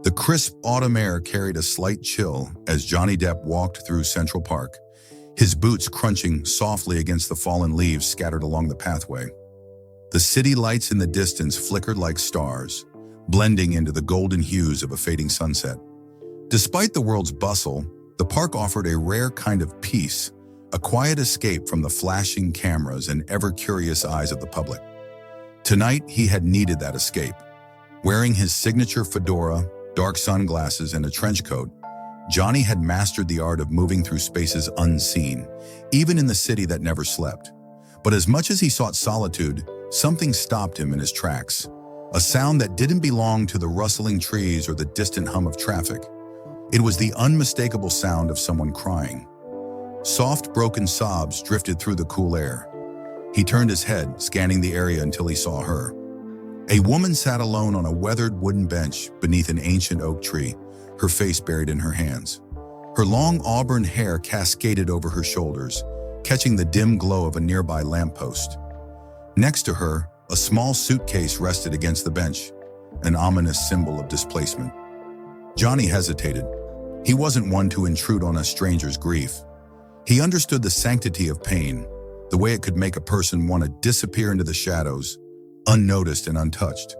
The crisp autumn air carried a slight chill as Johnny Depp walked through Central Park, his boots crunching softly against the fallen leaves scattered along the pathway. The city lights in the distance flickered like stars, blending into the golden hues of a fading sunset. Despite the world's bustle, the park offered a rare kind of peace, a quiet escape from the flashing cameras and ever-curious eyes of the public. Tonight, he had needed that escape. Wearing his signature fedora, dark sunglasses, and a trench coat, Johnny had mastered the art of moving through spaces unseen, even in the city that never slept. But as much as he sought solitude, something stopped him in his tracks. A sound that didn't belong to the rustling trees or the distant hum of traffic. It was the unmistakable sound of someone crying. Soft, broken sobs drifted through the cool air. He turned his head, scanning the area until he saw her. A woman sat alone on a weathered wooden bench beneath an ancient oak tree, her face buried in her hands. Her long auburn hair cascaded over her shoulders, catching the dim glow of a nearby lamppost. Next to her, a small suitcase rested against the bench, an ominous symbol of displacement. Johnny hesitated. He wasn't one to intrude on a stranger's grief. He understood the sanctity of pain, the way it could make a person want to disappear into the shadows, unnoticed and untouched.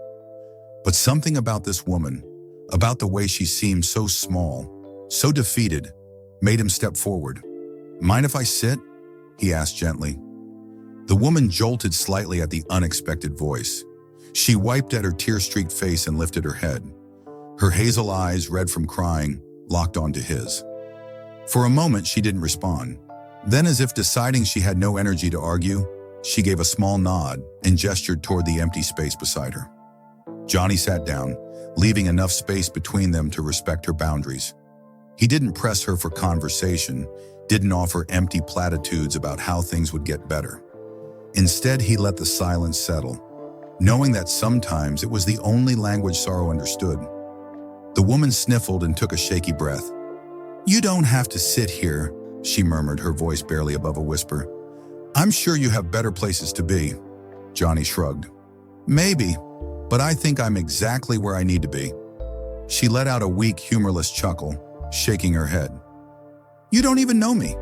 But something about this woman, about the way she seemed so small, so defeated, made him step forward. "Mind if I sit?" he asked gently. The woman jolted slightly at the unexpected voice. She wiped at her tear-streaked face and lifted her head. Her hazel eyes, red from crying, locked onto his. For a moment, she didn't respond. Then, as if deciding she had no energy to argue, she gave a small nod and gestured toward the empty space beside her. Johnny sat down, leaving enough space between them to respect her boundaries. He didn't press her for conversation, didn't offer empty platitudes about how things would get better. Instead, he let the silence settle, knowing that sometimes it was the only language sorrow understood. The woman sniffled and took a shaky breath. "You don't have to sit here," she murmured, her voice barely above a whisper. "I'm sure you have better places to be." Johnny shrugged. "Maybe, but I think I'm exactly where I need to be." She let out a weak, humorless chuckle, shaking her head. "You don't even know me."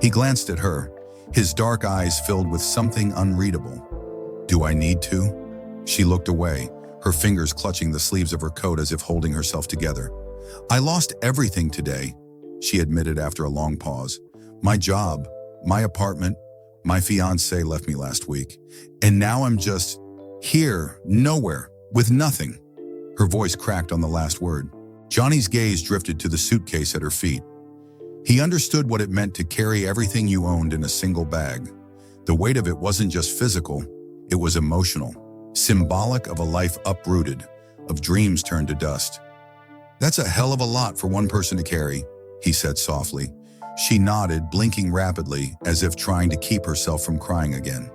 He glanced at her, his dark eyes filled with something unreadable. "Do I need to?" She looked away, her fingers clutching the sleeves of her coat as if holding herself together. "I lost everything today," she admitted after a long pause. "My job, my apartment, my fiancé left me last week, and now I'm just here, nowhere, with nothing." Her voice cracked on the last word. Johnny's gaze drifted to the suitcase at her feet. He understood what it meant to carry everything you owned in a single bag. The weight of it wasn't just physical, it was emotional, symbolic of a life uprooted, of dreams turned to dust. "That's a hell of a lot for one person to carry," he said softly. She nodded, blinking rapidly, as if trying to keep herself from crying again.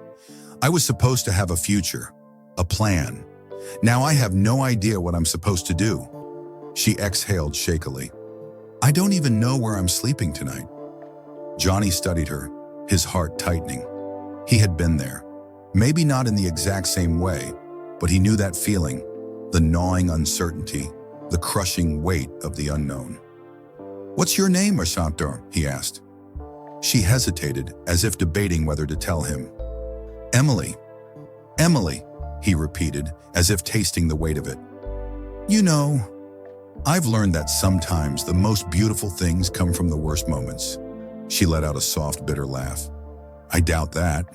"I was supposed to have a future, a plan. Now I have no idea what I'm supposed to do." She exhaled shakily. "I don't even know where I'm sleeping tonight." Johnny studied her, his heart tightening. He had been there. Maybe not in the exact same way, but he knew that feeling, the gnawing uncertainty, the crushing weight of the unknown. "What's your name, Ashantar?" he asked. She hesitated, as if debating whether to tell him. "Emily." "Emily," he repeated, as if tasting the weight of it. "You know, I've learned that sometimes the most beautiful things come from the worst moments." She let out a soft, bitter laugh. "I doubt that."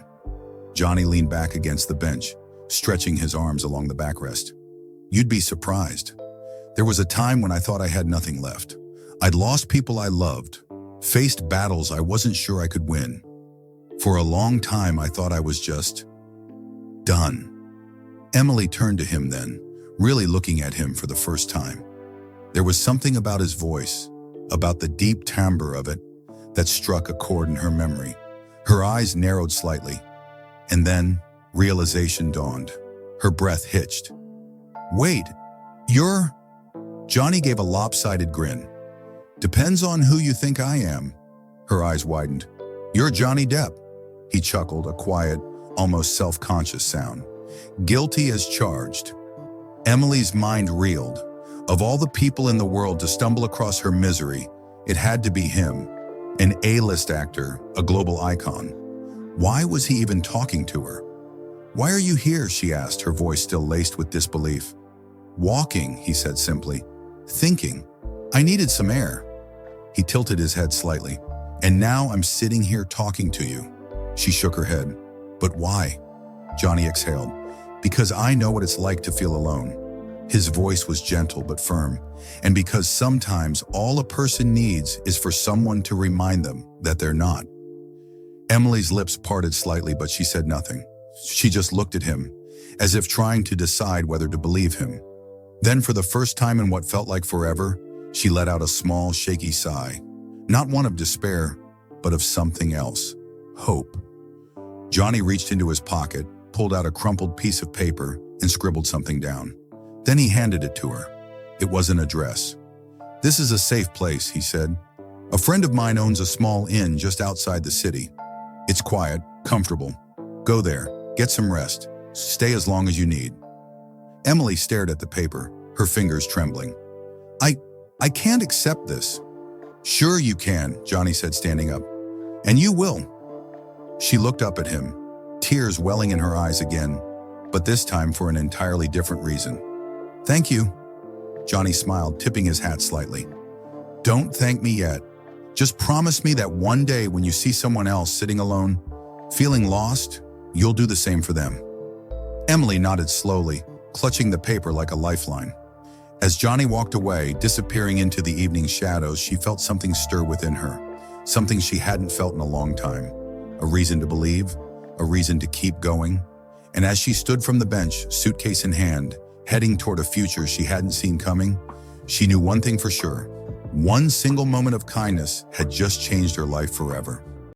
Johnny leaned back against the bench, stretching his arms along the backrest. "You'd be surprised. There was a time when I thought I had nothing left. I'd lost people I loved, faced battles I wasn't sure I could win. For a long time, I thought I was just done." Emily turned to him then, really looking at him for the first time. There was something about his voice, about the deep timbre of it, that struck a chord in her memory. Her eyes narrowed slightly, and then realization dawned. Her breath hitched. "Wait, you're—" Johnny gave a lopsided grin. "Depends on who you think I am." Her eyes widened. "You're Johnny Depp." He chuckled, a quiet, almost self-conscious sound. "Guilty as charged." Emily's mind reeled. Of all the people in the world to stumble across her misery, it had to be him, an A-list actor, a global icon. Why was he even talking to her? "Why are you here?" she asked, her voice still laced with disbelief. "Walking," he said simply. "Thinking. I needed some air." He tilted his head slightly. "And now I'm sitting here talking to you." She shook her head. "But why?" Johnny exhaled. "Because I know what it's like to feel alone." His voice was gentle but firm. "And because sometimes all a person needs is for someone to remind them that they're not." Emily's lips parted slightly, but she said nothing. She just looked at him, as if trying to decide whether to believe him. Then, for the first time in what felt like forever, she let out a small, shaky sigh. Not one of despair, but of something else. Hope. Johnny reached into his pocket, pulled out a crumpled piece of paper, and scribbled something down. Then he handed it to her. It was an address. "This is a safe place," he said. "A friend of mine owns a small inn just outside the city. It's quiet, comfortable. Go there, get some rest. Stay as long as you need." Emily stared at the paper, her fingers trembling. I can't accept this." "Sure you can," Johnny said, standing up. "And you will." She looked up at him, tears welling in her eyes again, but this time for an entirely different reason. "Thank you." Johnny smiled, tipping his hat slightly. "Don't thank me yet. Just promise me that one day when you see someone else sitting alone, feeling lost, you'll do the same for them." Emily nodded slowly, clutching the paper like a lifeline. As Johnny walked away, disappearing into the evening shadows, she felt something stir within her, something she hadn't felt in a long time. A reason to believe, a reason to keep going. And as she stood from the bench, suitcase in hand, heading toward a future she hadn't seen coming, she knew one thing for sure. One single moment of kindness had just changed her life forever.